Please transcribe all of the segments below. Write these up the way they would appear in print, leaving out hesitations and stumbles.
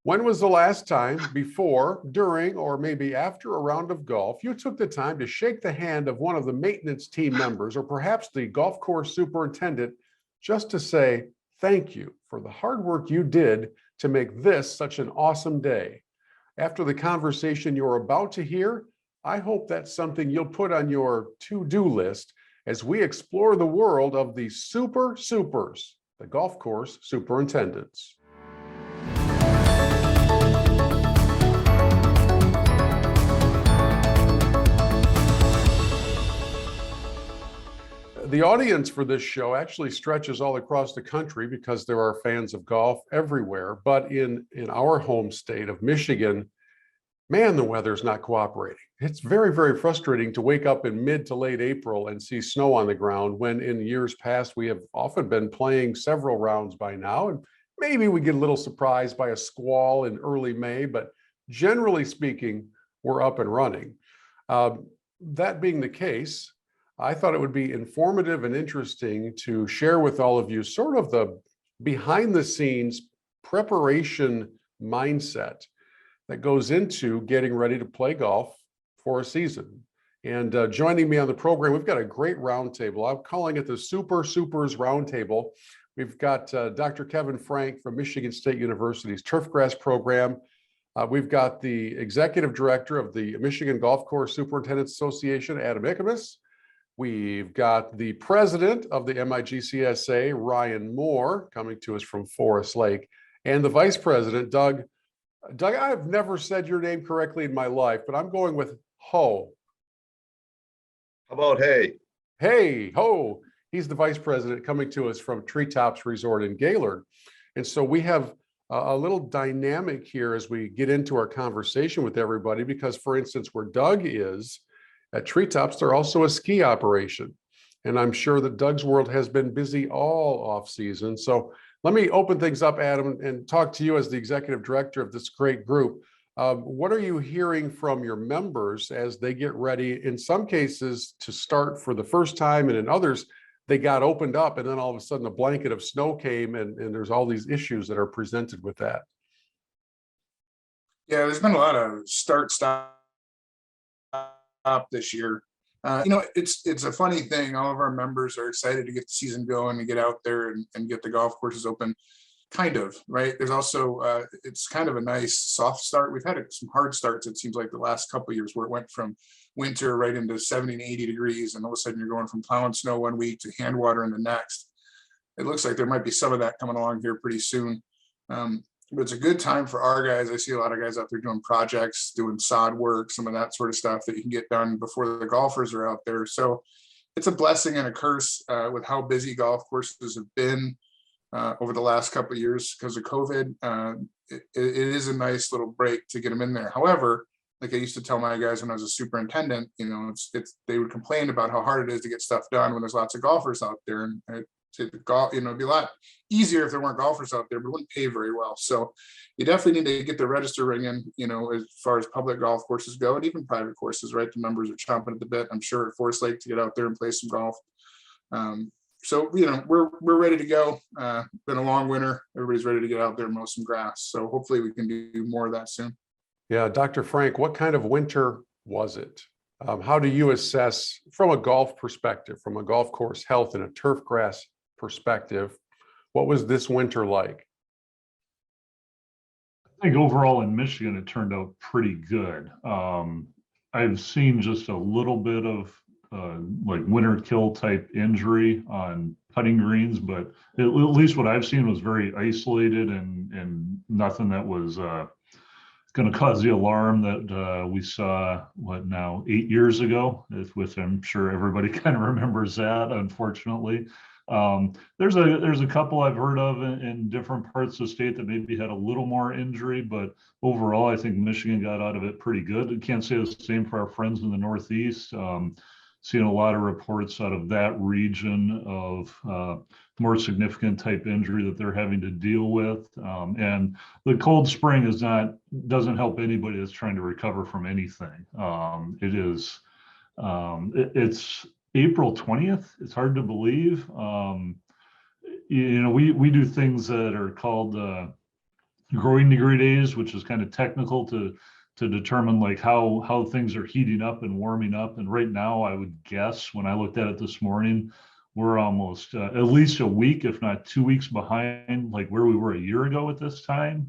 When was the last time before, during, or maybe after a round of golf, you took the time to shake the hand of one of the maintenance team members or perhaps the golf course superintendent just to say thank you for the hard work you did to make this such an awesome day? After the conversation you're about to hear, I hope that's something you'll put on your to-do list as we explore the world of the super supers, the golf course superintendents. The audience for this show actually stretches all across the country because there are fans of golf everywhere. But in our home state of Michigan, man, the weather's not cooperating. It's very, very frustrating to wake up in mid to late April and see snow on the ground when in years past we have often been playing several rounds by now. And maybe we get a little surprised by a squall in early May, but generally speaking, we're up and running. That being the case, I thought it would be informative and interesting to share with all of you sort of the behind the scenes preparation mindset that goes into getting ready to play golf for a season. And joining me on the program, we've got a great roundtable. I'm calling it the Super Supers Roundtable. We've got Dr. Kevin Frank from Michigan State University's Turgrass program. We've got the executive director of the Michigan Golf Course Superintendents Association, Adam Ikamas. We've got the president of the MiGCSA, Ryan Moore, coming to us from Forest Lake, and the vice president, Doug. Doug, I've never said your name correctly in my life, but I'm going with Hoeh. How about hey? Hey, Hoeh. He's the vice president coming to us from Treetops Resort in Gaylord. And so we have a little dynamic here as we get into our conversation with everybody, because, for instance, where Doug is, at Treetops, they're also a ski operation. And I'm sure that Doug's world has been busy all off season. So let me open things up, Adam, and talk to you as the executive director of this great group. What are you hearing from your members as they get ready, in some cases, to start for the first time, and in others, they got opened up and then all of a sudden a blanket of snow came and there's all these issues that are presented with that? Yeah, there's been a lot of start-stop this year. It's a funny thing. All of our members are excited to get the season going and get out there and get the golf courses open. Kind of, right? There's also, it's kind of a nice soft start. We've had some hard starts, it seems like, the last couple of years, where it went from winter right into 70 and 80 degrees, and all of a sudden you're going from plowing snow one week to hand watering the next. It looks like there might be some of that coming along here pretty soon. But it's a good time for our guys. I see a lot of guys out there doing projects, doing sod work, some of that sort of stuff that you can get done before the golfers are out there. So it's a blessing and a curse with how busy golf courses have been over the last couple of years because of COVID. It is a nice little break to get them in there. However, like I used to tell my guys when I was a superintendent, they would complain about how hard it is to get stuff done when there's lots of golfers out there. And it'd be a lot easier if there weren't golfers out there, but it wouldn't pay very well. So you definitely need to get the register ringing, as far as public golf courses go, and even private courses, right? The members are chomping at the bit, I'm sure, at Forest Lake to get out there and play some golf. So we're ready to go. Been a long winter. Everybody's ready to get out there and mow some grass. So hopefully we can do more of that soon. Yeah, Dr. Frank, what kind of winter was it? How do you assess, from a golf perspective, from a golf course health and a turf grass perspective, what was this winter like? I think overall in Michigan, it turned out pretty good. I've seen just a little bit of like winter kill type injury on putting greens, but at least what I've seen was very isolated and nothing that was going to cause the alarm that we saw, 8 years ago, with I'm sure everybody kind of remembers that, unfortunately. There's a couple I've heard of in different parts of the state that maybe had a little more injury, but overall, I think Michigan got out of it pretty good. I can't say the same for our friends in the Northeast. Seeing a lot of reports out of that region of more significant type injury that they're having to deal with. And the cold spring doesn't help anybody that's trying to recover from anything. It's April 20th. It's hard to believe. We do things that are called growing degree days, which is kind of technical to determine like how things are heating up and warming up. And right now, I would guess when I looked at it this morning, we're almost at least a week, if not 2 weeks behind, like where we were a year ago at this time.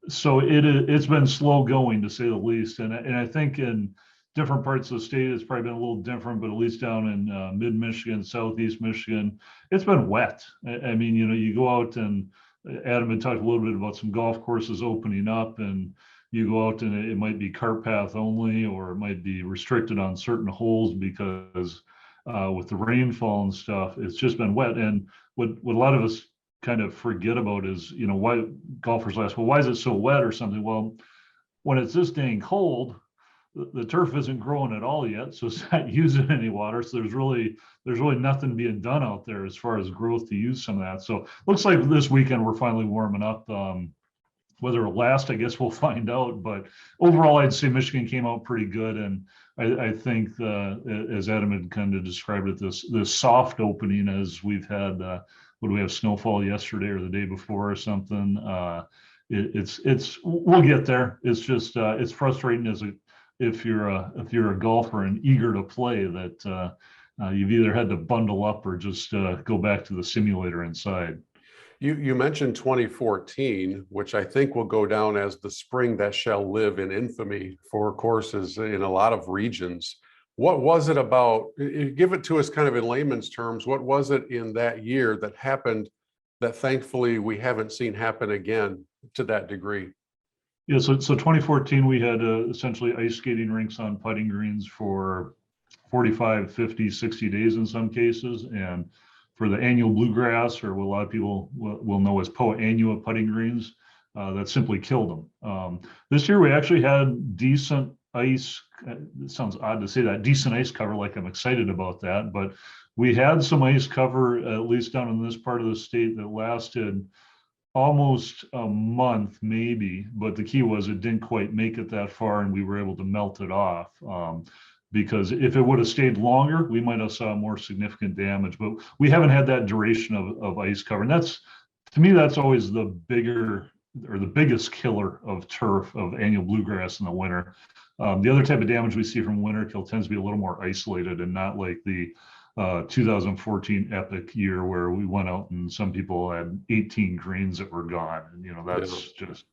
So it's been slow going, to say the least. And I think in different parts of the state, it's probably been a little different, but at least down in mid-Michigan, southeast Michigan, it's been wet. I mean, you go out, and Adam had talked a little bit about some golf courses opening up, and you go out and it might be cart path only, or it might be restricted on certain holes because with the rainfall and stuff, it's just been wet. And what a lot of us kind of forget about is, why golfers ask, well, why is it so wet or something? Well, when it's this dang cold, the turf isn't growing at all yet, so it's not using any water. So there's really nothing being done out there as far as growth to use some of that. So looks like this weekend we're finally warming up. Whether it'll last, I guess we'll find out. But overall, I'd say Michigan came out pretty good, and I think as Adam had kind of described it, this soft opening, as we've had. What do we have, snowfall yesterday or the day before or something? We'll get there. It's just it's frustrating if you're a golfer and eager to play, that you've either had to bundle up or just go back to the simulator inside. You mentioned 2014, which I think will go down as the spring that shall live in infamy for courses in a lot of regions. What was it about? Give it to us kind of in layman's terms. What was it in that year that happened that thankfully we haven't seen happen again to that degree? Yeah, so 2014, we had essentially ice skating rinks on putting greens for 45, 50, 60 days in some cases. And for the annual bluegrass, or what a lot of people will know as Poa annua putting greens, that simply killed them. This year, we actually had decent ice. It sounds odd to say that, decent ice cover, like I'm excited about that. But we had some ice cover, at least down in this part of the state, that lasted almost a month maybe, but the key was it didn't quite make it that far, and we were able to melt it off. Because if it would have stayed longer, we might have saw more significant damage, but we haven't had that duration of ice cover. And that's, to me, that's always the bigger or the biggest killer of turf, of annual bluegrass in the winter. The other type of damage we see from winter kill tends to be a little more isolated, and not like the 2014 epic year where we went out and some people had 18 greens that were gone. And that's just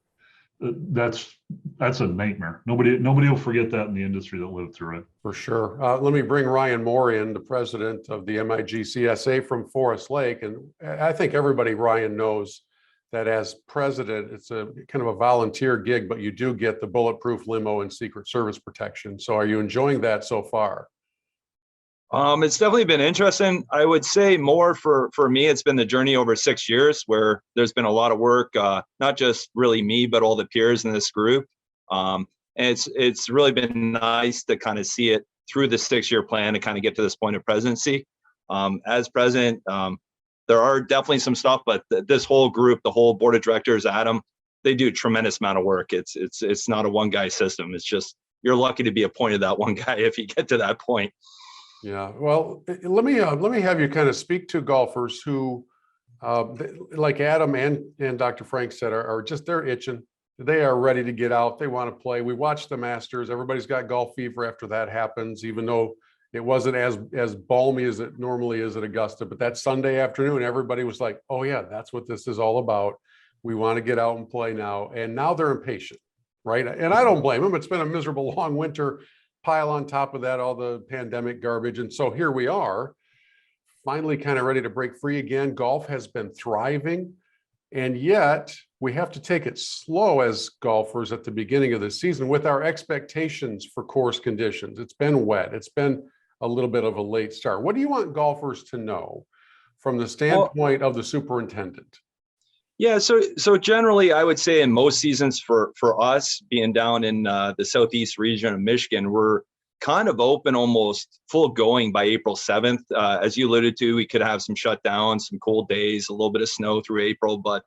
that's a nightmare. Nobody will forget that in the industry that lived through it. For sure. Let me bring Ryan Moore in, the president of the MiGCSA from Forest Lake. And I think everybody, Ryan, knows that as president, it's a kind of a volunteer gig, but you do get the bulletproof limo and Secret Service protection. So are you enjoying that so far? It's definitely been interesting. I would say more for me, it's been the journey over 6 years where there's been a lot of work, not just really me, but all the peers in this group. And it's really been nice to kind of see it through the 6-year plan to kind of get to this point of presidency. As president, there are definitely some stuff, but this whole group, the whole board of directors, Adam, they do a tremendous amount of work. It's not a one guy system. It's just, you're lucky to be appointed that one guy if you get to that point. Yeah, well, let me have you kind of speak to golfers who, like Adam and Dr. Frank said, are just, they're itching. They are ready to get out. They want to play. We watched the Masters. Everybody's got golf fever after that happens, even though it wasn't as balmy as it normally is at Augusta. But that Sunday afternoon, everybody was like, oh yeah, that's what this is all about. We want to get out and play now. And now they're impatient, right? And I don't blame them. It's been a miserable long winter. Pile on top of that all the pandemic garbage. And so here we are, finally kind of ready to break free again. Golf has been thriving, and yet we have to take it slow as golfers at the beginning of the season with our expectations for course conditions. It's been wet. It's been a little bit of a late start. What do you want golfers to know from the standpoint of the superintendent? Yeah, so generally, I would say in most seasons for us being down in the southeast region of Michigan, we're kind of open, almost full going by April 7th. As you alluded to, we could have some shutdowns, some cold days, a little bit of snow through April, but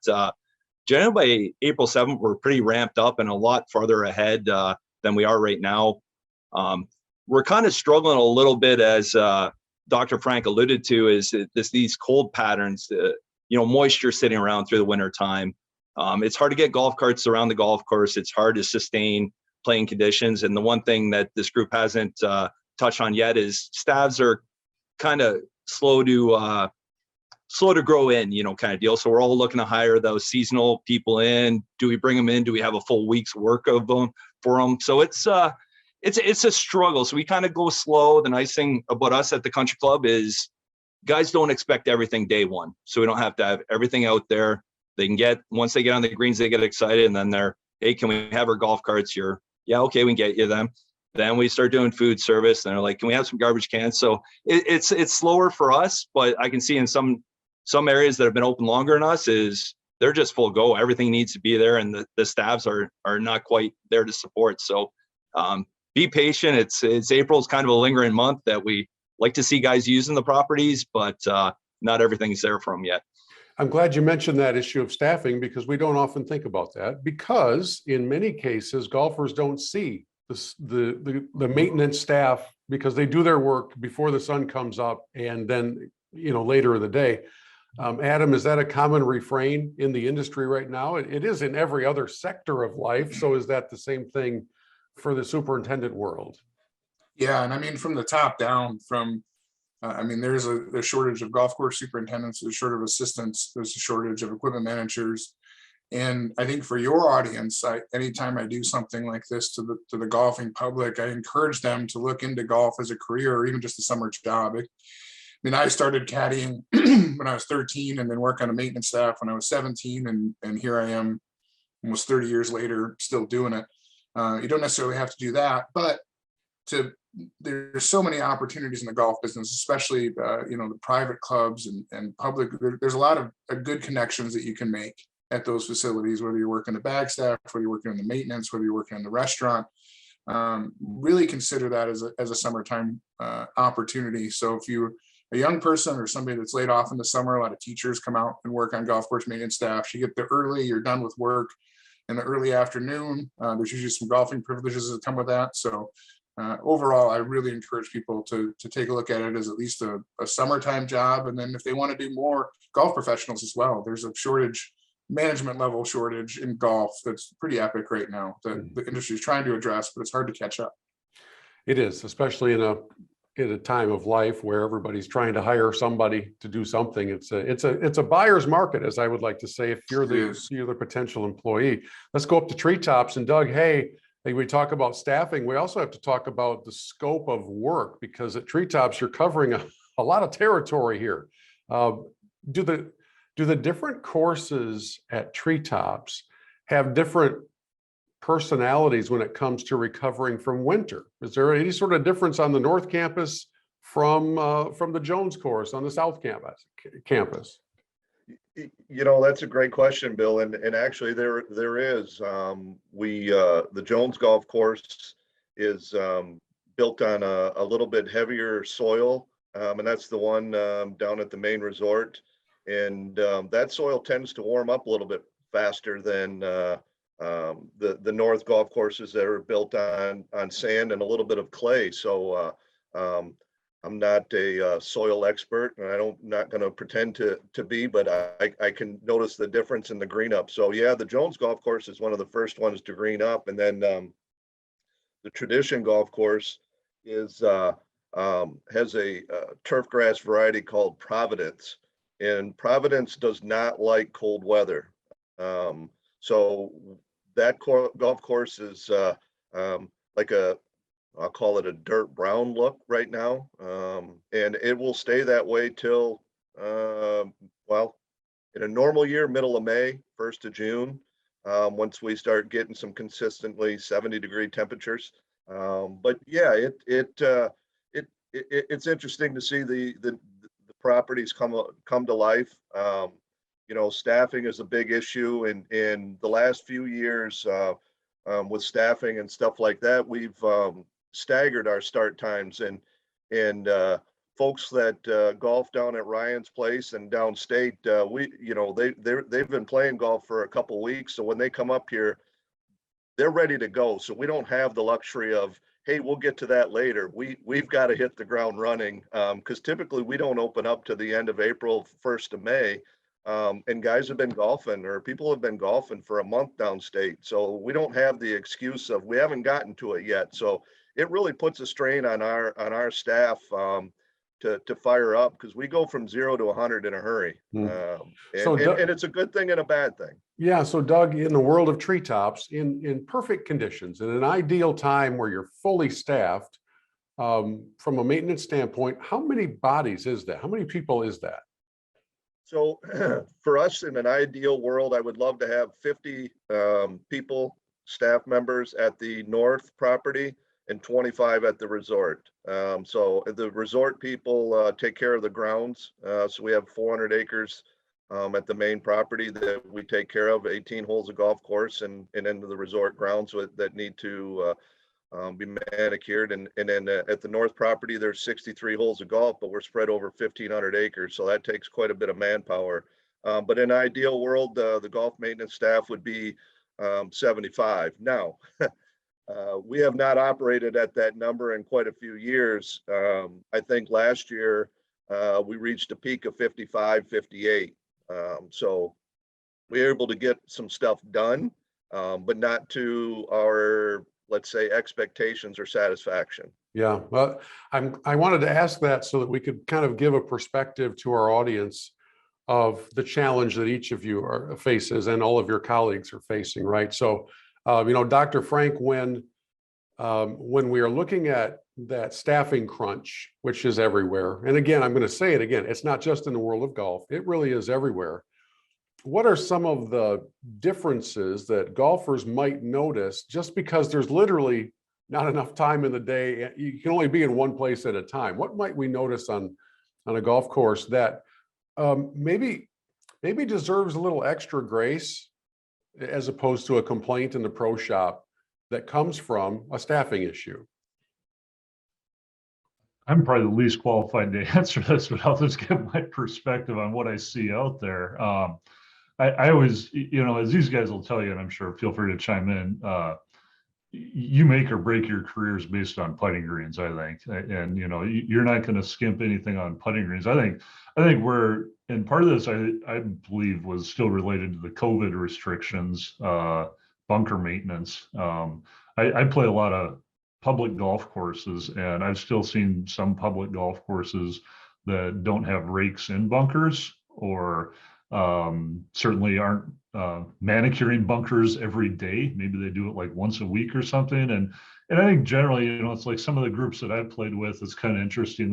generally by April 7th, we're pretty ramped up and a lot farther ahead than we are right now. We're kind of struggling a little bit, as Dr. Frank alluded to, is these cold patterns. Moisture sitting around through the winter time. It's hard to get golf carts around the golf course. It's hard to sustain playing conditions. And the one thing that this group hasn't touched on yet is staffs are kind of slow to grow in, kind of deal. So we're all looking to hire those seasonal people in. Do we bring them in? Do we have a full week's work of them for them? So it's a struggle. So we kind of go slow. The nice thing about us at the country club is guys don't expect everything day one. So we don't have to have everything out there. They can get, once they get on the greens, they get excited, and then they're, hey, can we have our golf carts here? Yeah, okay, we can get you them. Then we start doing food service, and they're like, can we have some garbage cans? So it's slower for us, but I can see in some areas that have been open longer than us is they're just full go. Everything needs to be there, and the staffs are not quite there to support. So be patient. It's April's kind of a lingering month that we like to see guys using the properties, but not everything's there for them yet. I'm glad you mentioned that issue of staffing, because we don't often think about that, because in many cases, golfers don't see the maintenance staff because they do their work before the sun comes up and then, later in the day. Adam, is that a common refrain in the industry right now? It is in every other sector of life. So is that the same thing for the superintendent world? Yeah, and I mean, from the top down, there's a shortage of golf course superintendents, there's a shortage of assistants, there's a shortage of equipment managers. And I think for your audience, anytime I do something like this to the golfing public, I encourage them to look into golf as a career or even just a summer job. I started caddying when I was 13 and then work on a maintenance staff when I was 17. And here I am almost 30 years later, still doing it. You don't necessarily have to do that, but there's so many opportunities in the golf business, especially the private clubs and public. There's a lot of good connections that you can make at those facilities, whether you're working the bag staff, whether you're working in the maintenance, whether you're working in the restaurant. Really consider that as a summertime opportunity. So if you're a young person or somebody that's laid off in the summer, a lot of teachers come out and work on golf course maintenance staff. You get there early, you're done with work in the early afternoon. There's usually some golfing privileges that come with that. So overall, I really encourage people to take a look at it as at least a summertime job. And then if they want to do more, golf professionals as well. There's a management level shortage in golf that's pretty epic right now that the industry is trying to address, but it's hard to catch up. It is, especially in a time of life where everybody's trying to hire somebody to do something. It's a buyer's market, as I would like to say, if you're the potential employee. Let's go up to treetops. And Doug, hey, we talk about staffing. We also have to talk about the scope of work, because at treetops, you're covering a lot of territory here. Do the different courses at treetops have different personalities when it comes to recovering from winter? Is there any sort of difference on the North Campus from the Jones course on the South Campus? That's a great question, Bill. And actually there is. The Jones golf course is built on a little bit heavier soil. And that's the one down at the main resort. And that soil tends to warm up a little bit faster than the North golf courses that are built on sand and a little bit of clay. So I'm not a soil expert, and I'm not going to pretend to be, but I can notice the difference in the green up. So yeah, the Jones golf course is one of the first ones to green up, and then the Tradition golf course has a turf grass variety called Providence, and Providence does not like cold weather. So that golf course is like I'll call it a dirt brown look right now. And it will stay that way till, in a normal year, middle of May, 1st of June, once we start getting some consistently 70-degree temperatures. But yeah, it's interesting to see the properties come to life. Staffing is a big issue, and in the last few years with staffing and stuff like that, we've staggered our start times, and folks that golf down at Ryan's Place and downstate, they've been playing golf for a couple weeks, so when they come up here, they're ready to go. So we don't have the luxury of, hey, we'll get to that later. We've got to hit the ground running, because typically we don't open up to the end of April, 1st of May. And guys have been golfing, or people have been golfing for a month downstate. So we don't have the excuse of we haven't gotten to it yet. So it really puts a strain on our staff to fire up, because we go from 0 to 100 in a hurry. So And it's a good thing and a bad thing. Yeah, so Doug, in the world of treetops, in perfect conditions, in an ideal time where you're fully staffed, from a maintenance standpoint, how many bodies is that? How many people is that? So for us, in an ideal world, I would love to have 50 people, staff members at the north property and 25 at the resort. So the resort people take care of the grounds. So we have 400 acres at the main property that we take care of, 18 holes of golf course and into the resort grounds that need to be manicured. And then at the north property, there's 63 holes of golf, but we're spread over 1,500 acres. So that takes quite a bit of manpower. But in an ideal world, the golf maintenance staff would be 75. Now, we have not operated at that number in quite a few years. I think last year we reached a peak of 55, 58. So we were able to get some stuff done, but not to our, let's say, expectations or satisfaction. Yeah, well, I wanted to ask that so that we could kind of give a perspective to our audience of the challenge that each of you faces and all of your colleagues are facing, right? So, Dr. Frank, when we are looking at that staffing crunch, which is everywhere, and again, I'm going to say it again, it's not just in the world of golf, it really is everywhere. What are some of the differences that golfers might notice just because there's literally not enough time in the day? You can only be in one place at a time. What might we notice on a golf course that maybe deserves a little extra grace as opposed to a complaint in the pro shop that comes from a staffing issue? I'm probably the least qualified to answer this, but I'll just give my perspective on what I see out there. I always, as these guys will tell you, and I'm sure, feel free to chime in, you make or break your careers based on putting greens, I think. And, you're not going to skimp anything on putting greens. I think and part of this, I believe, was still related to the COVID restrictions, bunker maintenance. I play a lot of public golf courses, and I've still seen some public golf courses that don't have rakes in bunkers, or certainly aren't manicuring bunkers every day. Maybe they do it like once a week or something. And I think generally, it's like some of the groups that I've played with, it's kind of interesting.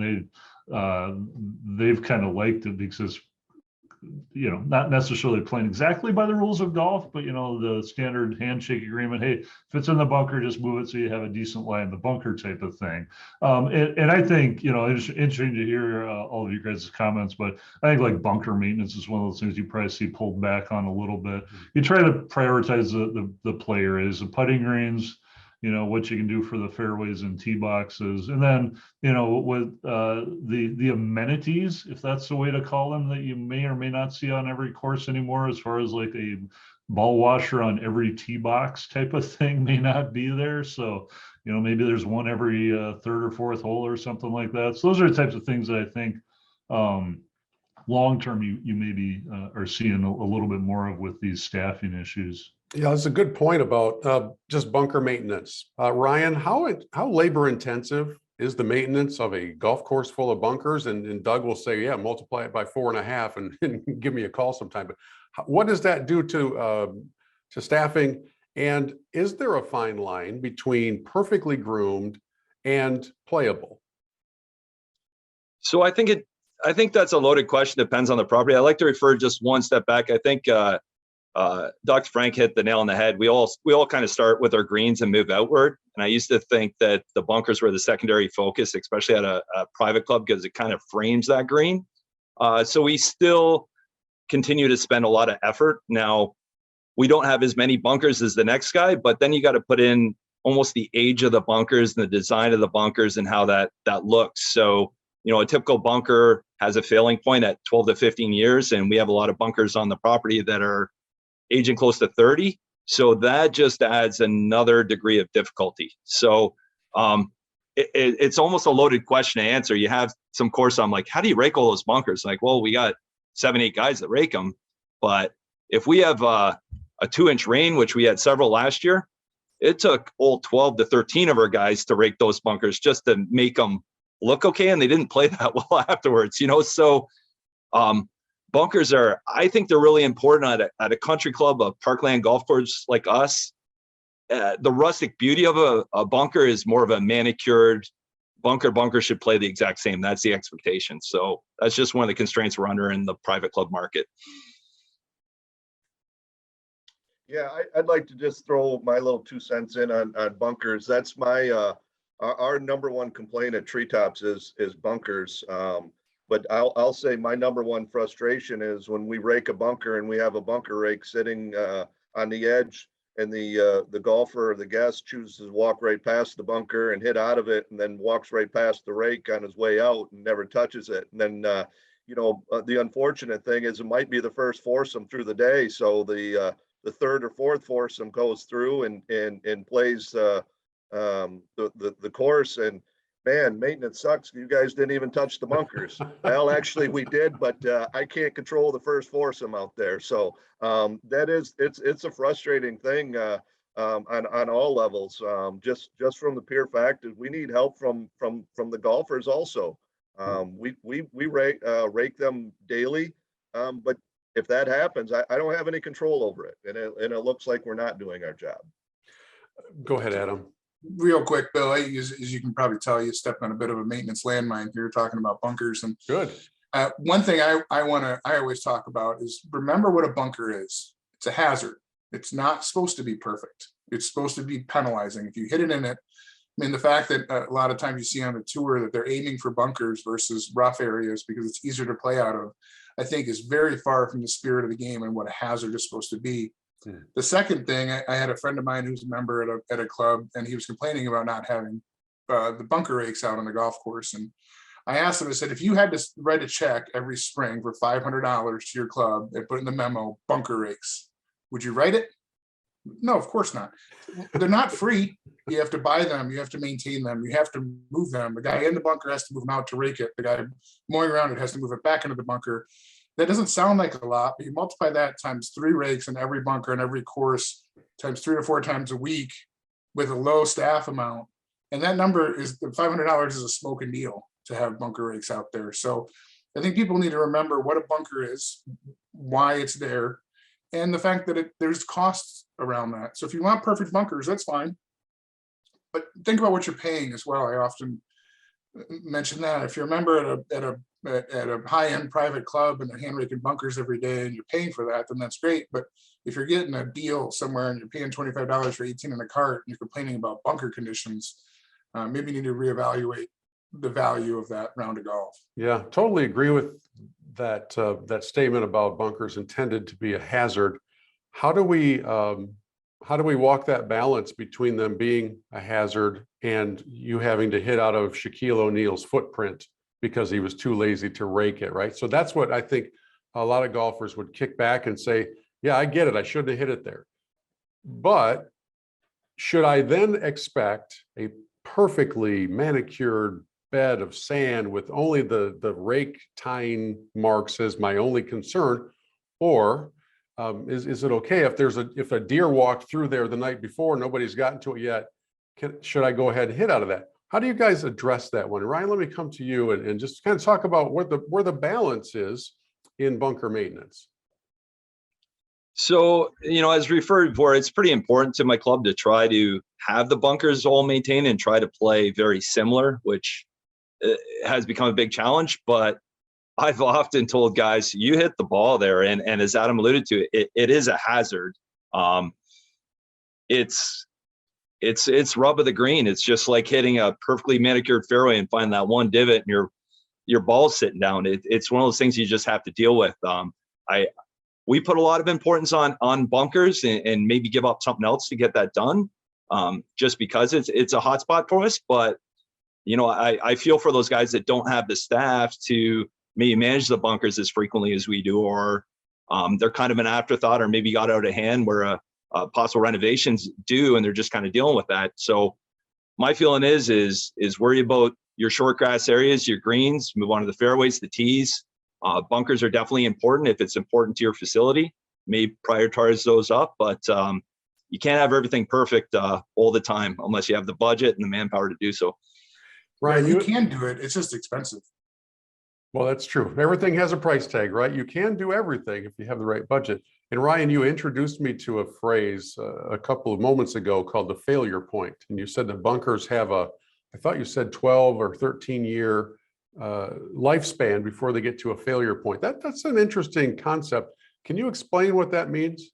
They've kind of liked it because, not necessarily playing exactly by the rules of golf, but the standard handshake agreement. Hey, if it's in the bunker, just move it so you have a decent lie in the bunker type of thing. And I think, it's interesting to hear all of you guys' comments, but I think like bunker maintenance is one of those things you probably see pulled back on a little bit. You try to prioritize the play areas, the putting greens, what you can do for the fairways and tee boxes. And then, with the amenities, if that's the way to call them, that you may or may not see on every course anymore, as far as like a ball washer on every tee box type of thing may not be there. So, maybe there's one every third or fourth hole or something like that. So those are the types of things that I think long-term you maybe are seeing a little bit more of with these staffing issues. Yeah, that's a good point about just bunker maintenance. Ryan, how labor intensive is the maintenance of a golf course full of bunkers? And Doug will say, yeah, multiply it by 4.5 and give me a call sometime. But what does that do to staffing? And is there a fine line between perfectly groomed and playable? So I think that's a loaded question. Depends on the property. I like to refer just one step back. I think Dr. Frank hit the nail on the head. We all kind of start with our greens and move outward. And I used to think that the bunkers were the secondary focus, especially at a private club, because it kind of frames that green. So we still continue to spend a lot of effort. Now, we don't have as many bunkers as the next guy, but then you got to put in almost the age of the bunkers and the design of the bunkers and how that looks. So, a typical bunker has a failing point at 12 to 15 years, and we have a lot of bunkers on the property that are aging close to 30. So that just adds another degree of difficulty. So it's almost a loaded question to answer. You have some course, I'm like, how do you rake all those bunkers? Like, well, we got 7-8 guys that rake them. But if we have a 2-inch rain, which we had several last year, it took all 12 to 13 of our guys to rake those bunkers just to make them look okay. And they didn't play that well afterwards, you know? So bunkers I think they're really important at a country club, a parkland golf course like us. The rustic beauty of a bunker is more of a manicured bunker. Bunker should play the exact same. That's the expectation. So that's just one of the constraints we're under in the private club market. Yeah, I'd like to just throw my little 2 cents in on bunkers. That's my our number one complaint at Treetops is bunkers. But I'll say my number one frustration is when we rake a bunker and we have a bunker rake sitting on the edge, and the golfer or the guest chooses to walk right past the bunker and hit out of it, and then walks right past the rake on his way out and never touches it. And then you know, the unfortunate thing is it might be the first foursome through the day, so the third or fourth foursome goes through and plays the course, and man, maintenance sucks. You guys didn't even touch the bunkers. Well, actually we did, but I can't control the first foursome out there. So it's a frustrating thing on all levels. Just from the pure fact that we need help from the golfers also. We rake them daily, but if that happens, I don't have any control over it, and it looks like we're not doing our job. Go ahead, Adam. Real quick, Bill, as you can probably tell, you stepped on a bit of a maintenance landmine here talking about bunkers. And Good. One thing I always talk about is remember what a bunker is. It's a hazard. It's not supposed to be perfect. It's supposed to be penalizing. If you hit it in it, I mean, the fact that a lot of times you see on the tour that they're aiming for bunkers versus rough areas because it's easier to play out of, I think is very far from the spirit of the game and what a hazard is supposed to be. The second thing, I had a friend of mine who's a member at a club, and he was complaining about not having the bunker rakes out on the golf course. And I asked him, I said, if you had to write a check every spring for $500 to your club and put in the memo, bunker rakes, would you write it? No, of course not. They're not free. You have to buy them. You have to maintain them. You have to move them. The guy in the bunker has to move them out to rake it. The guy mowing around it has to move it back into the bunker. That doesn't sound like a lot, but you multiply that times 3 rakes in every bunker and every course, times 3 to 4 times a week with a low staff amount. And that number is the $500 is a smoking deal to have bunker rakes out there. So I think people need to remember what a bunker is, why it's there, and the fact that there's costs around that. So if you want perfect bunkers, that's fine. But think about what you're paying as well. I often mention that if you're a member at a high-end private club and they're hand raking bunkers every day and you're paying for that, then that's great. But if you're getting a deal somewhere and you're paying $25 for 18 in a cart and you're complaining about bunker conditions, maybe you need to reevaluate the value of that round of golf. Yeah, totally agree with that statement about bunkers intended to be a hazard. How do we walk that balance between them being a hazard and you having to hit out of Shaquille O'Neal's footprint because he was too lazy to rake it, right? So that's what I think a lot of golfers would kick back and say, yeah, I get it. I shouldn't have hit it there. But should I then expect a perfectly manicured bed of sand with only the rake tying marks as my only concern? Or is it okay if a deer walked through there the night before, nobody's gotten to it yet, should I go ahead and hit out of that? How do you guys address that one? Ryan, let me come to you and just kind of talk about where the balance is in bunker maintenance. So, as referred before, it's pretty important to my club to try to have the bunkers all maintained and try to play very similar, which has become a big challenge. But I've often told guys, you hit the ball there, and as Adam alluded to, it is a hazard. It's rub of the green. It's just like hitting a perfectly manicured fairway and find that one divot and your ball's sitting down. It's one of those things you just have to deal with. We put a lot of importance on bunkers and maybe give up something else to get that done, just because it's a hot spot for us. But I feel for those guys that don't have the staff to maybe manage the bunkers as frequently as we do, or they're kind of an afterthought, or maybe got out of hand where possible renovations do, and they're just kind of dealing with that. So my feeling is worry about your short grass areas, your greens, move on to the fairways, the tees. Bunkers are definitely important. If it's important to your facility, maybe prioritize those up, but you can't have everything perfect all the time unless you have the budget and the manpower to do so. Ryan, You can do it. It's just expensive. well, that's true. Everything has a price tag, right? You can do everything if you have the right budget. And Ryan, you introduced me to a phrase a couple of moments ago called the failure point. And you said that bunkers have I thought you said 12 or 13-year lifespan before they get to a failure point. That's an interesting concept. Can you explain what that means?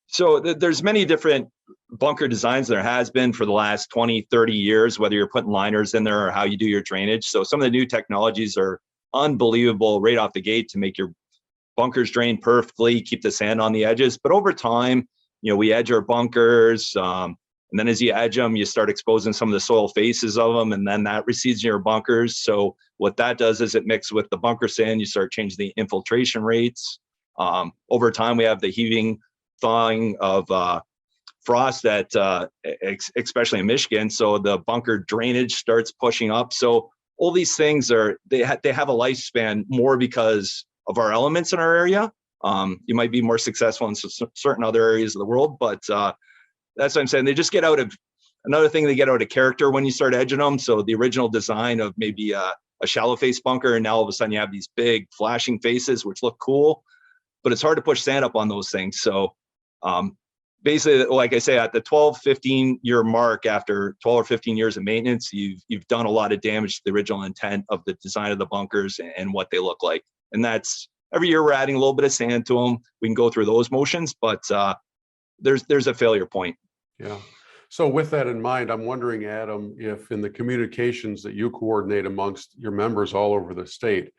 So there's many different bunker designs there has been for the last 20, 30 years, whether you're putting liners in there or how you do your drainage. So some of the new technologies are unbelievable right off the gate to make your bunkers drain perfectly, keep the sand on the edges. But over time, we edge our bunkers. And then as you edge them, you start exposing some of the soil faces of them, and then that recedes in your bunkers. So what that does is it mixes with the bunker sand. You start changing the infiltration rates. Over time, we have the heaving, thawing of frost that especially in Michigan. So the bunker drainage starts pushing up. So all these things they have a lifespan more because of our elements in our area. You might be more successful in certain other areas of the world, but that's what I'm saying. They just get out of another thing. They get out of character when you start edging them. So the original design of maybe a shallow face bunker, and now all of a sudden you have these big flashing faces, which look cool, but it's hard to push sand up on those things. So basically, like I say, at the 12, 15-year mark, after 12 or 15 years of maintenance, you've done a lot of damage to the original intent of the design of the bunkers and what they look like. And that's every year we're adding a little bit of sand to them. We can go through those motions, but there's a failure point. Yeah. So with that in mind, I'm wondering, Adam, if in the communications that you coordinate amongst your members all over the state,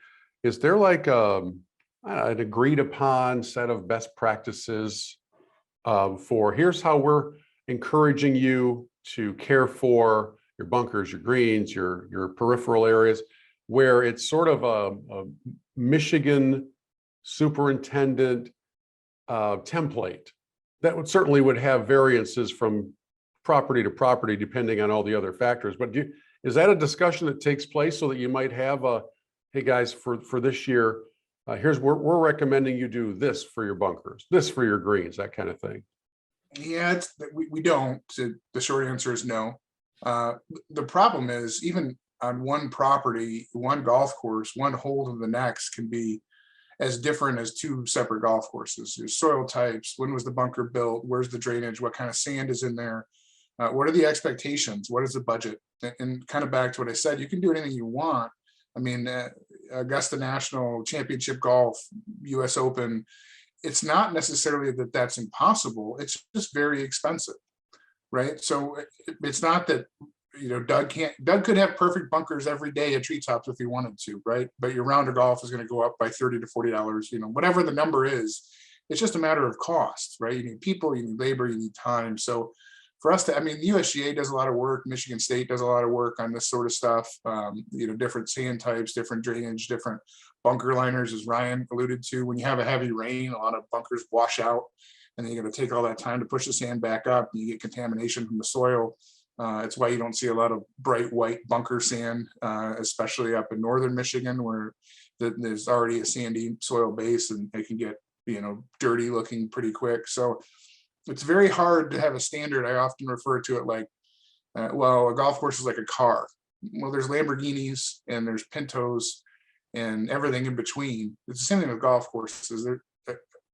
is there like an agreed upon set of best practices for here's how we're encouraging you to care for your bunkers, your greens, your peripheral areas, where it's sort of a Michigan superintendent template that would have variances from property to property depending on all the other factors. But is that a discussion that takes place so that you might have hey guys, for this year, we're recommending you do this for your bunkers, this for your greens, that kind of thing? Yeah, we don't. The short answer is no. The problem is, even on one property, one golf course, one hole to the next can be as different as two separate golf courses. There's soil types, when was the bunker built, where's the drainage, what kind of sand is in there, what are the expectations, what is the budget? And kind of back to what I said, you can do anything you want. I mean, Augusta National Championship Golf, US Open, it's not necessarily that that's impossible, it's just very expensive, right? So it's not that, Doug could have perfect bunkers every day at treetops if he wanted to, right? But your round of golf is going to go up by $30 to $40, whatever the number is. It's just a matter of cost, right? You need people, you need labor, you need time. So for us the USGA does a lot of work. Michigan State does a lot of work on this sort of stuff. Different sand types, different drainage, different bunker liners, as Ryan alluded to. When you have a heavy rain, a lot of bunkers wash out, and then you're going to take all that time to push the sand back up. And you get contamination from the soil. It's why you don't see a lot of bright white bunker sand, especially up in northern Michigan, where there's already a sandy soil base, and it can get dirty looking pretty quick. So it's very hard to have a standard. I often refer to it like, a golf course is like a car. Well, there's Lamborghinis and there's Pintos and everything in between. It's the same thing with golf courses.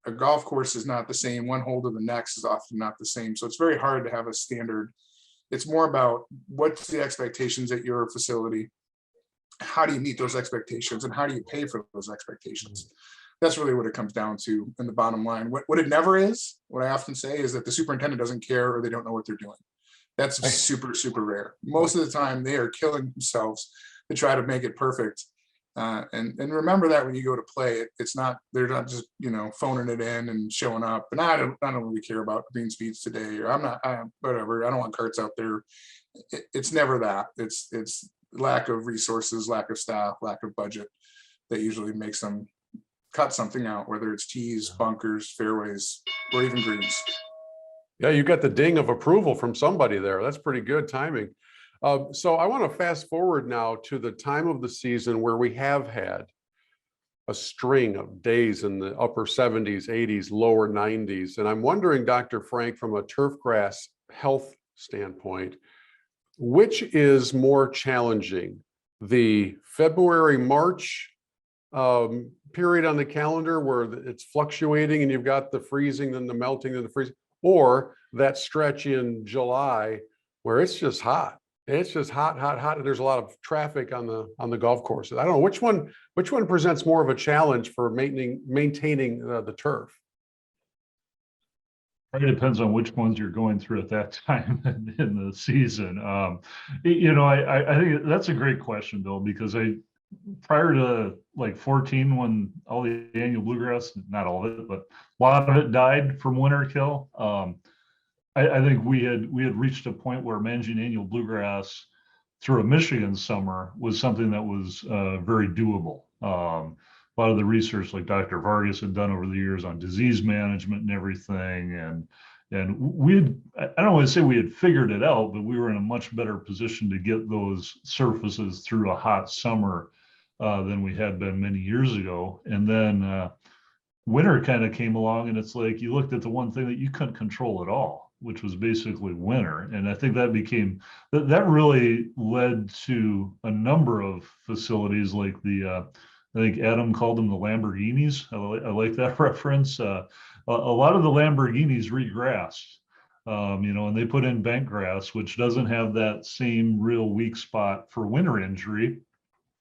A golf course is not the same. One hole to the next is often not the same. So it's very hard to have a standard. It's more about what's the expectations at your facility, how do you meet those expectations, and how do you pay for those expectations? That's really what it comes down to in the bottom line. What it never is, what I often say, is that the superintendent doesn't care or they don't know what they're doing. That's super, super rare. Most of the time they are killing themselves to try to make it perfect. And remember that when you go to play, they're not just, phoning it in and showing up. And I don't really care about green speeds today, or whatever. I don't want carts out there. It's never that. It's lack of resources, lack of staff, lack of budget that usually makes them cut something out, whether it's tees, bunkers, fairways, or even greens. Yeah, you got the ding of approval from somebody there. That's pretty good timing. So I want to fast forward now to the time of the season where we have had a string of days in the upper 70s, 80s, lower 90s. And I'm wondering, Dr. Frank, from a turfgrass health standpoint, which is more challenging, the February, March period on the calendar where it's fluctuating and you've got the freezing, then the melting, then the freezing, or that stretch in July where it's just hot. It's just hot, hot, hot. And there's a lot of traffic on the golf courses. I don't know which one presents more of a challenge for maintaining the turf. It depends on which ones you're going through at that time in the season. You know, I think that's a great question, Bill, because prior to like 14, when all the annual bluegrass, not all of it, but a lot of it died from winter kill. I think we had reached a point where managing annual bluegrass through a Michigan summer was something that was very doable. A lot of the research like Dr. Vargas had done over the years on disease management and everything. And I don't want to say we had figured it out, but we were in a much better position to get those surfaces through a hot summer than we had been many years ago. And then winter kind of came along, and it's like you looked at the one thing that you couldn't control at all, which was basically winter. And I think that really led to a number of facilities like I think Adam called them the Lamborghinis. I like that reference. A lot of the Lamborghinis regrassed, you know, and they put in bent grass, which doesn't have that same real weak spot for winter injury.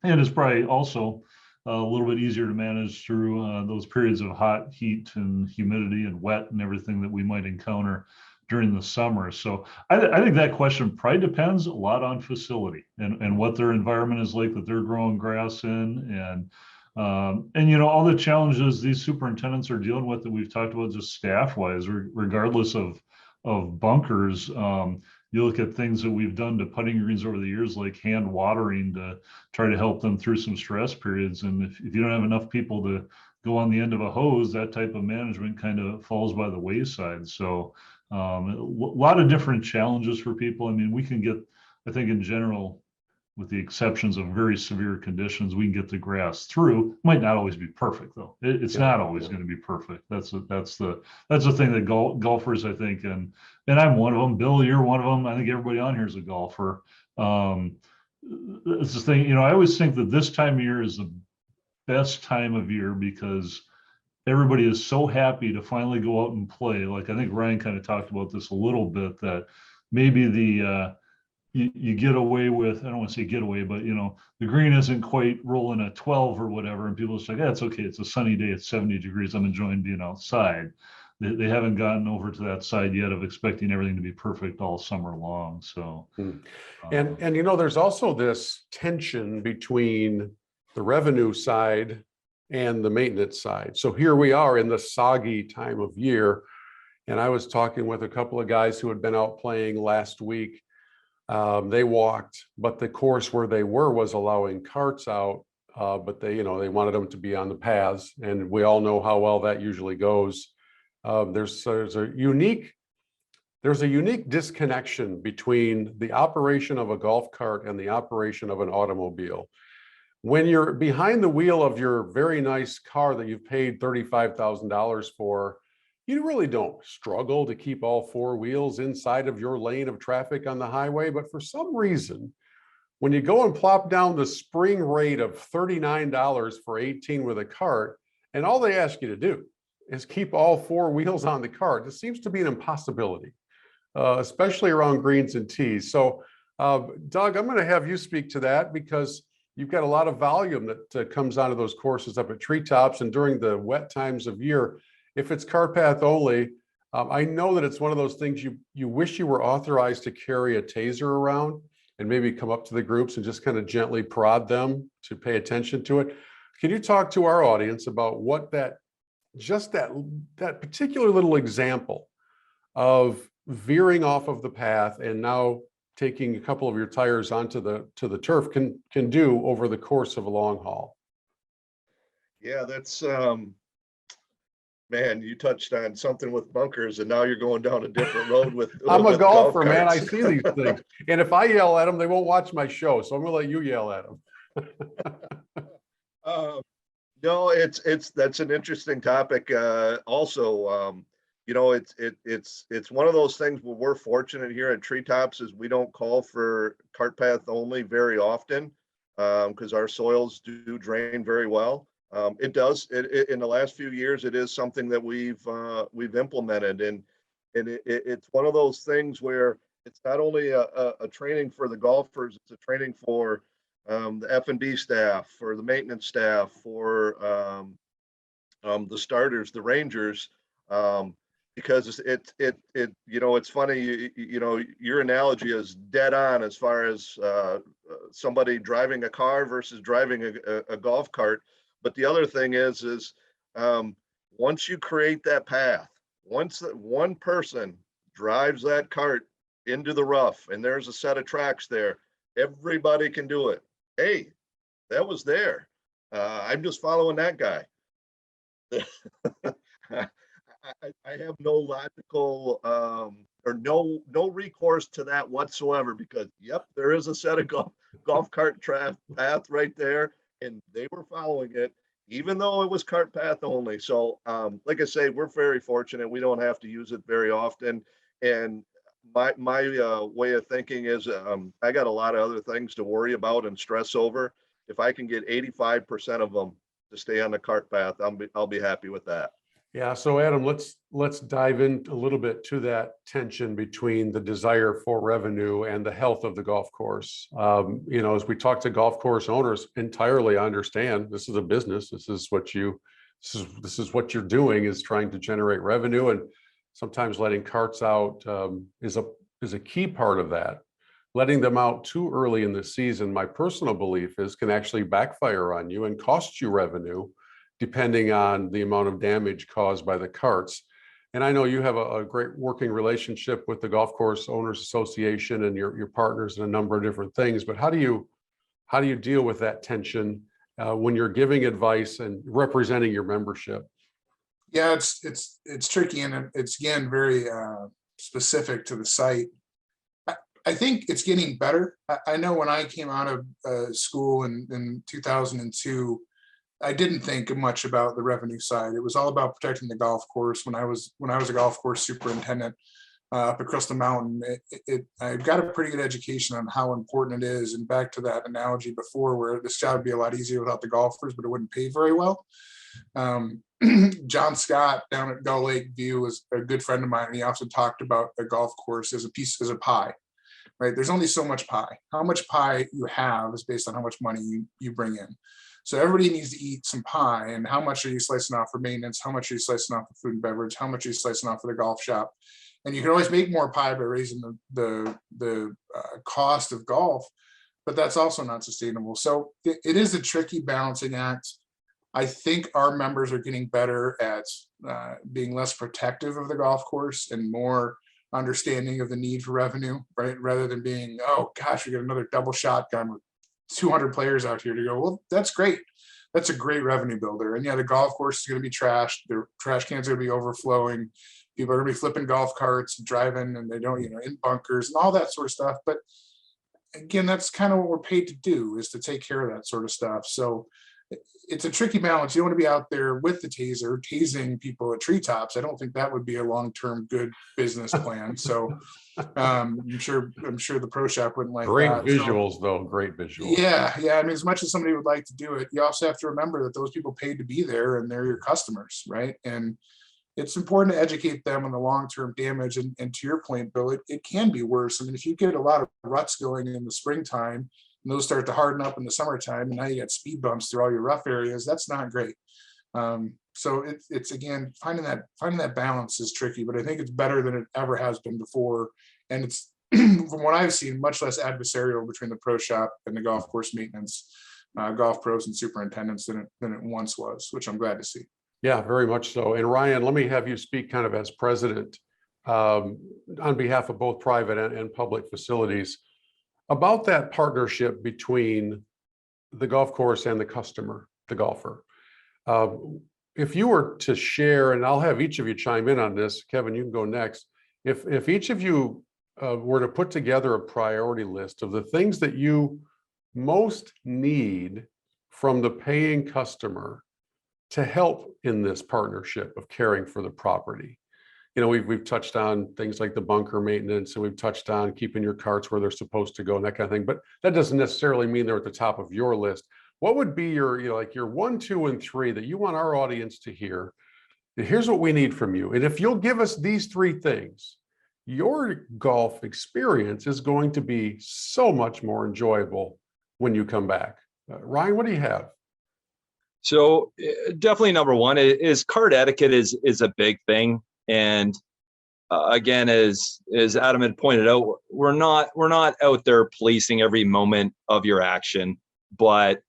And it's probably also a little bit easier to manage through those periods of hot heat and humidity and wet and everything that we might encounter during the summer. So I think that question probably depends a lot on facility and what their environment is like that they're growing grass in, and you know, all the challenges these superintendents are dealing with that we've talked about just staff wise, regardless of bunkers. You look at things that we've done to putting greens over the years, like hand watering to try to help them through some stress periods. And if you don't have enough people to go on the end of a hose, that type of management kind of falls by the wayside. So a lot of different challenges for people. I mean, we can get, I think in general, with the exceptions of very severe conditions, we can get the grass through. Might not always be perfect though. It's not always going to be perfect. That's the thing that golfers, I think, and I'm one of them. Bill, you're one of them. I think everybody on here is a golfer. It's the thing, you know, I always think that this time of year is the best time of year because everybody is so happy to finally go out and play. Like I think Ryan kind of talked about this a little bit, that maybe you get away with, I don't want to say get away, but you know, the green isn't quite rolling at 12 or whatever. And people just like, yeah, it's okay. It's a sunny day. It's 70 degrees. I'm enjoying being outside. They haven't gotten over to that side yet of expecting everything to be perfect all summer long. So, and you know, there's also this tension between the revenue side and the maintenance side. So here we are in the soggy time of year. And I was talking with a couple of guys who had been out playing last week. They walked, but the course where they were was allowing carts out, but they wanted them to be on the paths. And we all know how well that usually goes. There's a unique disconnection between the operation of a golf cart and the operation of an automobile. When you're behind the wheel of your very nice car that you've paid $35,000 for, you really don't struggle to keep all four wheels inside of your lane of traffic on the highway. But for some reason, when you go and plop down the spring rate of $39 for 18 with a cart, and all they ask you to do is keep all four wheels on the cart, it seems to be an impossibility, especially around greens and tees. So, Doug, I'm going to have you speak to that because you've got a lot of volume that comes out of those courses up at Treetops, and during the wet times of year, if it's cart path only, I know that it's one of those things you wish you were authorized to carry a taser around and maybe come up to the groups and just kind of gently prod them to pay attention to it. Can you talk to our audience about what that particular little example of veering off of the path and now taking a couple of your tires onto the turf can do over the course of a long haul? Yeah, that's man, you touched on something with bunkers, and now you're going down a different road with. I'm a golfer, golf man. I carts. see these things, and if I yell at them, they won't watch my show. So I'm gonna let you yell at them. No, that's an interesting topic. Also, you know, it's one of those things where we're fortunate here at Treetops is we don't call for cart path only very often, because our soils do drain very well. It does, in the last few years, it is something that we've implemented, and it's one of those things where it's not only a training for the golfers, it's a training for the F&B staff, for the maintenance staff, for the starters, the rangers, because you know, it's funny, you know, your analogy is dead on as far as somebody driving a car versus driving a golf cart. But the other thing is once you create that path, once that one person drives that cart into the rough and there's a set of tracks there, everybody can do it. Hey, that was there. I'm just following that guy. I have no logical or no recourse to that whatsoever, because yep, there is a set of golf cart path right there, and they were following it, even though it was cart path only. So like I say, we're very fortunate. We don't have to use it very often. And my way of thinking is I got a lot of other things to worry about and stress over. If I can get 85% of them to stay on the cart path, I'll be happy with that. Yeah, so Adam, let's dive in a little bit to that tension between the desire for revenue and the health of the golf course. You know, as we talk to golf course owners, entirely understand this is a business. This is what you're doing, is trying to generate revenue, and sometimes letting carts out is a key part of that. Letting them out too early in the season, my personal belief is, can actually backfire on you and cost you revenue, depending on the amount of damage caused by the carts. And I know you have a great working relationship with the Golf Course Owners Association and your partners in a number of different things, but how do you deal with that tension when you're giving advice and representing your membership? Yeah, it's tricky, and it's again very specific to the site. I think it's getting better. I know when I came out of school in 2002, I didn't think much about the revenue side. It was all about protecting the golf course. When I was a golf course superintendent up across the mountain, I got a pretty good education on how important it is. And back to that analogy before, where this job would be a lot easier without the golfers, but it wouldn't pay very well. John Scott down at Gull Lake View was a good friend of mine, and he often talked about a golf course as a pie. Right? There's only so much pie. How much pie you have is based on how much money you bring in. So everybody needs to eat some pie. And how much are you slicing off for maintenance? How much are you slicing off for food and beverage? How much are you slicing off for the golf shop? And you can always make more pie by raising the cost of golf, but that's also not sustainable. So it is a tricky balancing act. I think our members are getting better at being less protective of the golf course and more understanding of the need for revenue, right? Rather than being, oh gosh, we got another double shotgun with 200 players out here, to go, well, that's great. That's a great revenue builder. And yeah, the golf course is going to be trashed. The trash cans are going to be overflowing. People are going to be flipping golf carts, driving, and they don't, in bunkers and all that sort of stuff. But again, that's kind of what we're paid to do, is to take care of that sort of stuff. So it's a tricky balance. You don't want to be out there with the taser tasing people at treetops. I don't think that would be a long-term good business plan. So I'm sure the pro shop wouldn't like great that. visuals, though. Great visuals. Yeah. I mean, as much as somebody would like to do it, you also have to remember that those people paid to be there, and they're your customers, right? And it's important to educate them on the long-term damage. And to your point, Bill, it can be worse. I mean, if you get a lot of ruts going in the springtime, and those start to harden up in the summertime, and now you got speed bumps through all your rough areas, that's not great. So it's again, finding that balance is tricky, but I think it's better than it ever has been before. And it's, from what I've seen, much less adversarial between the pro shop and the golf course maintenance, golf pros and superintendents than it once was, which I'm glad to see. Yeah, very much so. And Ryan, let me have you speak kind of as president on behalf of both private and public facilities about that partnership between the golf course and the customer, the golfer. If you were to share, and I'll have each of you chime in on this, Kevin, you can go next. If each of you were to put together a priority list of the things that you most need from the paying customer to help in this partnership of caring for the property? You know, we've touched on things like the bunker maintenance, and we've touched on keeping your carts where they're supposed to go and that kind of thing, but that doesn't necessarily mean they're at the top of your list. What would be your, you know, like your 1, 2, and 3 that you want our audience to hear? Here's what we need from you. And if you'll give us these 3 things, your golf experience is going to be so much more enjoyable when you come back. Ryan, what do you have? So definitely number one is cart etiquette is a big thing. And again, as Adam had pointed out, we're not out there policing every moment of your action, but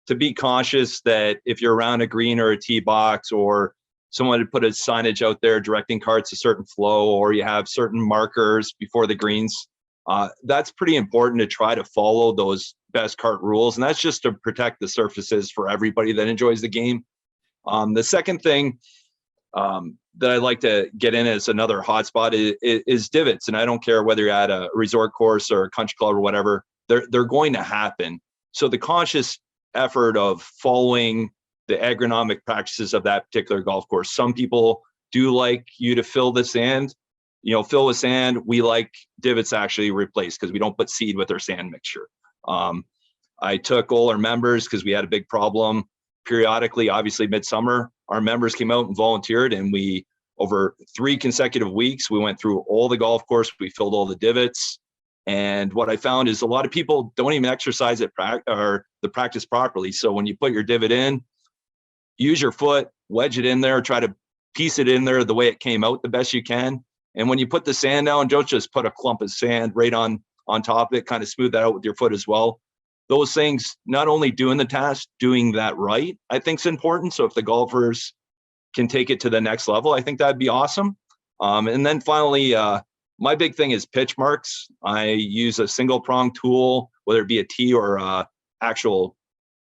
to be cautious that if you're around a green or a tee box, or someone had put a signage out there directing carts a certain flow, or you have certain markers before the greens, that's pretty important to try to follow those best cart rules. And that's just to protect the surfaces for everybody that enjoys the game. The second thing that I'd like to get in as another hotspot is divots. And I don't care whether you're at a resort course or a country club or whatever, they're going to happen. So the conscious effort of following the agronomic practices of that particular golf course. Some people do like you to fill the sand, fill with sand. We like divots actually replaced because we don't put seed with our sand mixture. I took all our members because we had a big problem periodically, obviously midsummer. Our members came out and volunteered, and we, over 3 consecutive weeks, we went through all the golf course. We filled all the divots. And what I found is a lot of people don't even exercise it or the practice properly. So when you put your divot in, use your foot, wedge it in there, try to piece it in there the way it came out the best you can. And when you put the sand down, don't just put a clump of sand right on top of it, kind of smooth that out with your foot as well. Those things, not only doing the task, doing that right, I think is important. So if the golfers can take it to the next level, I think that'd be awesome. And then finally, my big thing is pitch marks. I use a single prong tool, whether it be a tee or a actual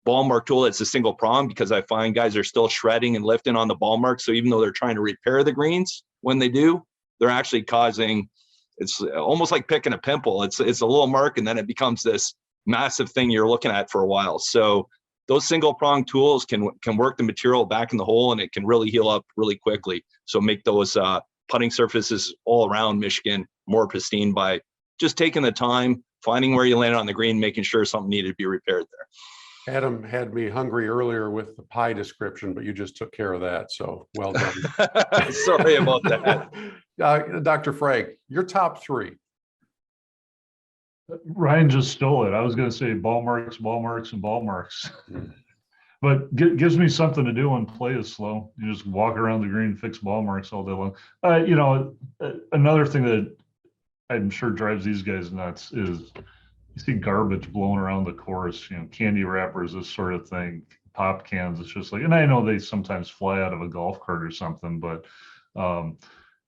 ball mark tool. It's a single prong because I find guys are still shredding and lifting on the ball mark. So even though they're trying to repair the greens, when they do, they're actually causing, it's almost like picking a pimple. It's a little mark, and then it becomes this massive thing you're looking at for a while. So those single prong tools can work the material back in the hole, and it can really heal up really quickly. So make those putting surfaces all around Michigan more pristine by just taking the time, finding where you land on the green, making sure something needed to be repaired there. Adam had me hungry earlier with the pie description, but you just took care of that. So well done. Sorry about that. Dr. Frank, your top 3. Ryan just stole it. I was going to say ball marks, and ball marks. But gives me something to do when play is slow. You just walk around the green, fix ball marks all day long. Another thing that I'm sure drives these guys nuts is you see garbage blowing around the course, candy wrappers, this sort of thing, pop cans. It's just like, and I know they sometimes fly out of a golf cart or something, but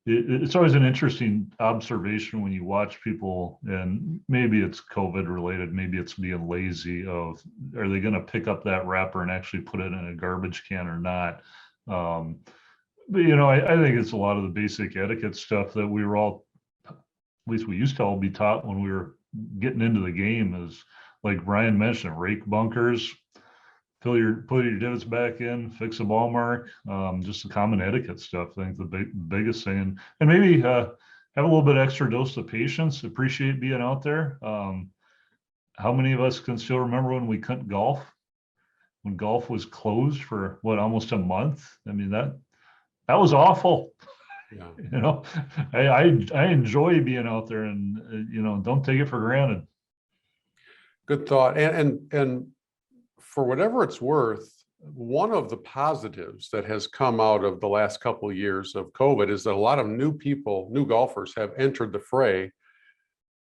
it's always an interesting observation when you watch people, and maybe it's COVID related, maybe it's being lazy of, are they going to pick up that wrapper and actually put it in a garbage can or not? But, I think it's a lot of the basic etiquette stuff that we were all, at least we used to all be taught when we were getting into the game, is like Brian mentioned, rake bunkers, put your divots back in, fix a ball mark, just the common etiquette stuff. I think the biggest thing, and maybe have a little bit extra dose of patience, appreciate being out there. How many of us can still remember when we couldn't golf? When golf was closed for almost a month? I mean, that was awful. Yeah. I enjoy being out there, and don't take it for granted. Good thought. And for whatever it's worth, one of the positives that has come out of the last couple of years of COVID is that a lot of new golfers have entered the fray.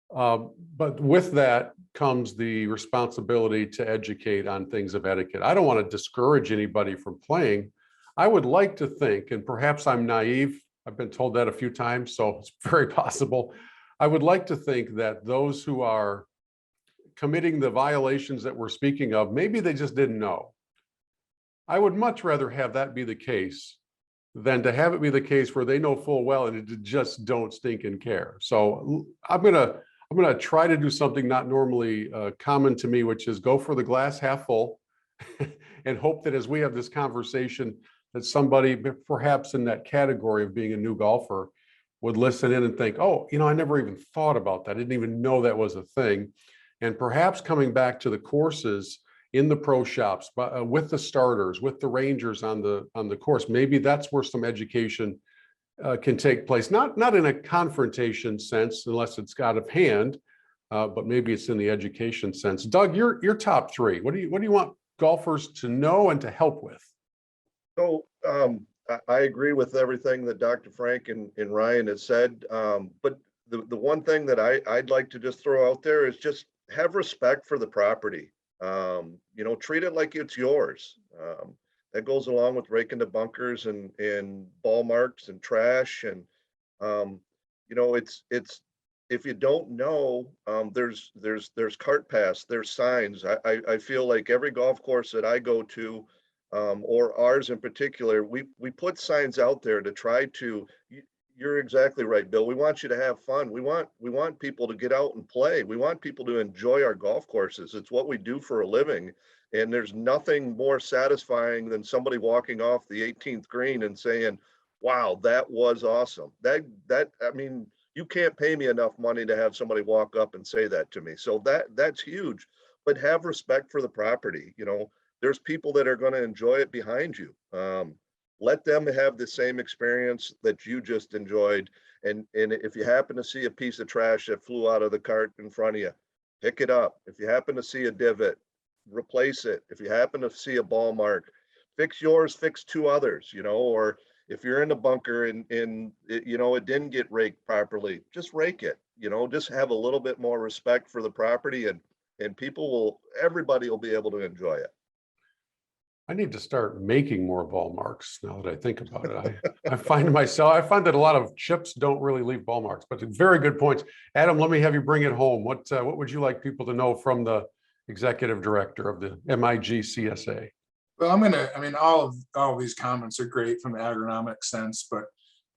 But with that comes the responsibility to educate on things of etiquette. I don't want to discourage anybody from playing. I would like to think, and perhaps I'm naive, I've been told that a few times, so it's very possible. I would like to think that those who are committing the violations that we're speaking of, maybe they just didn't know. I would much rather have that be the case than to have it be the case where they know full well and it just don't stink and care. So I'm gonna try to do something not normally common to me, which is go for the glass half full and hope that as we have this conversation, that somebody perhaps in that category of being a new golfer would listen in and think, oh, I never even thought about that. I didn't even know that was a thing. And perhaps coming back to the courses in the pro shops, with the starters, with the rangers on the course, maybe that's where some education can take place. Not in a confrontation sense, unless it's out of hand, but maybe it's in the education sense. Doug, your top three. What do you want golfers to know and to help with? So I agree with everything that Dr. Frank and Ryan has said. But the one thing that I'd like to just throw out there is just have respect for the property. Treat it like it's yours. That goes along with raking the bunkers and ball marks and trash. And, it's if you don't know, there's cart paths, there's signs. I feel like every golf course that I go to, or ours in particular, we put signs out there to try to, you're exactly right, Bill. We want you to have fun. We want people to get out and play. We want people to enjoy our golf courses. It's what we do for a living. And there's nothing more satisfying than somebody walking off the 18th green and saying, wow, that was awesome. You can't pay me enough money to have somebody walk up and say that to me. So that's huge. But have respect for the property. There's people that are going to enjoy it behind you. Let them have the same experience that you just enjoyed. And if you happen to see a piece of trash that flew out of the cart in front of you, pick it up. If you happen to see a divot, replace it. If you happen to see a ball mark, fix yours, fix two others, or if you're in a bunker and it didn't get raked properly, just rake it, just have a little bit more respect for the property, and everybody will be able to enjoy it. I need to start making more ball marks now that I think about it. I find that a lot of chips don't really leave ball marks, but very good points. Adam, let me have you bring it home. What would you like people to know from the executive director of the MiGCSA? Well, all of these comments are great from the agronomic sense, but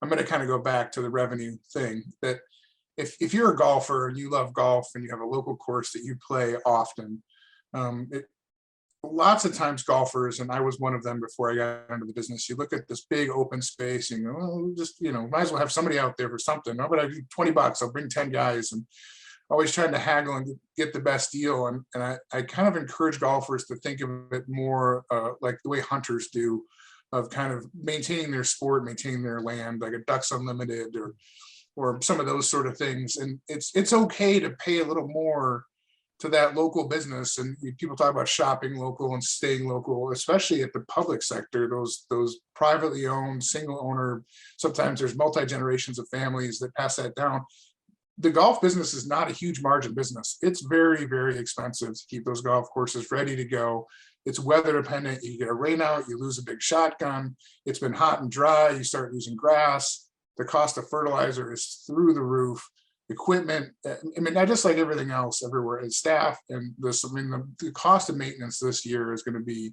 I'm going to kind of go back to the revenue thing, that if you're a golfer and you love golf and you have a local course that you play often, lots of times golfers, and I was one of them before I got into the business, you look at this big open space and you go, oh, just, might as well have somebody out there for something. Oh, but I do $20, I'll bring 10 guys, and always trying to haggle and get the best deal. And I kind of encourage golfers to think of it more like the way hunters do, of kind of maintaining their sport, maintaining their land, like a Ducks Unlimited or some of those sort of things. And it's okay to pay a little more to that local business. And people talk about shopping local and staying local, especially at the public sector, those privately owned, single owner, sometimes there's multi-generations of families that pass that down. The golf business is not a huge margin business. It's very, very expensive to keep those golf courses ready to go. It's weather dependent. You get a rain out, you lose a big shotgun. It's been hot and dry, you start losing grass. The cost of fertilizer is through the roof. Equipment, not just like everything else everywhere, and staff, and the cost of maintenance this year is going to be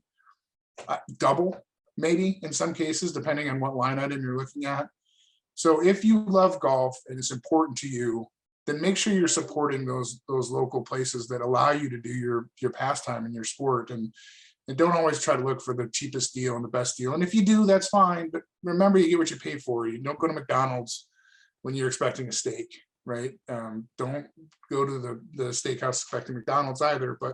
double, maybe in some cases, depending on what line item you're looking at. So if you love golf and it's important to you, then make sure you're supporting those local places that allow you to do your pastime and your sport, and don't always try to look for the cheapest deal and the best deal. And if you do, that's fine, but remember, you get what you pay for. You don't go to McDonald's when you're expecting a steak. Right? Don't go to the steakhouse expecting McDonald's either, but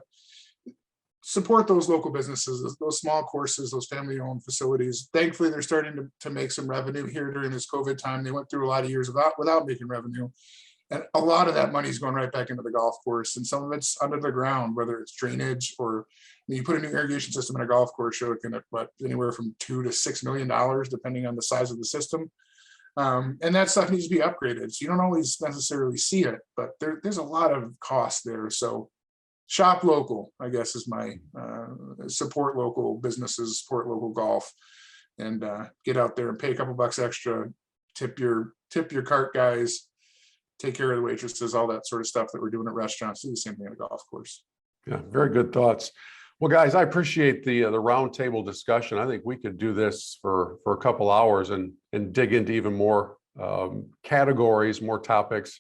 support those local businesses, those small courses, those family-owned facilities. Thankfully, they're starting to make some revenue here during this COVID time. They went through a lot of years without making revenue. And a lot of that money is going right back into the golf course, and some of it's under the ground, whether it's drainage or you put a new irrigation system in a golf course, you're looking at anywhere from $2 to $6 million, depending on the size of the system. And that stuff needs to be upgraded. So you don't always necessarily see it, but there's a lot of cost there. So shop local, I guess, is my support local businesses, support local golf, and get out there and pay a couple bucks extra, tip your cart guys, take care of the waitresses, all that sort of stuff that we're doing at restaurants. Do the same thing at a golf course. Yeah, very good thoughts. Well, guys, I appreciate the roundtable discussion. I think we could do this for a couple hours and dig into even more categories, more topics.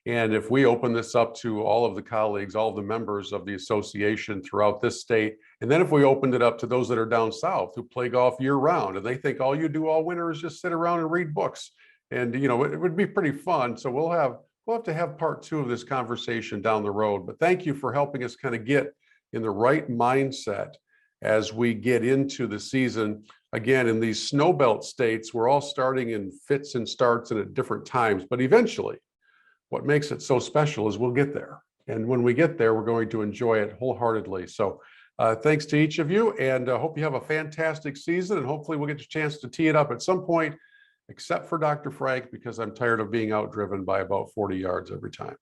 And if we open this up to all of the colleagues, all of the members of the association throughout this state, and then if we opened it up to those that are down south who play golf year round, and they think all you do all winter is just sit around and read books, and it would be pretty fun. So we'll have to have part 2 of this conversation down the road. But thank you for helping us kind of get in the right mindset as we get into the season. Again, in these snow belt states, we're all starting in fits and starts and at different times, but eventually, what makes it so special is we'll get there. And when we get there, we're going to enjoy it wholeheartedly. So thanks to each of you, and hope you have a fantastic season, and hopefully we'll get a chance to tee it up at some point, except for Dr. Frank, because I'm tired of being outdriven by about 40 yards every time.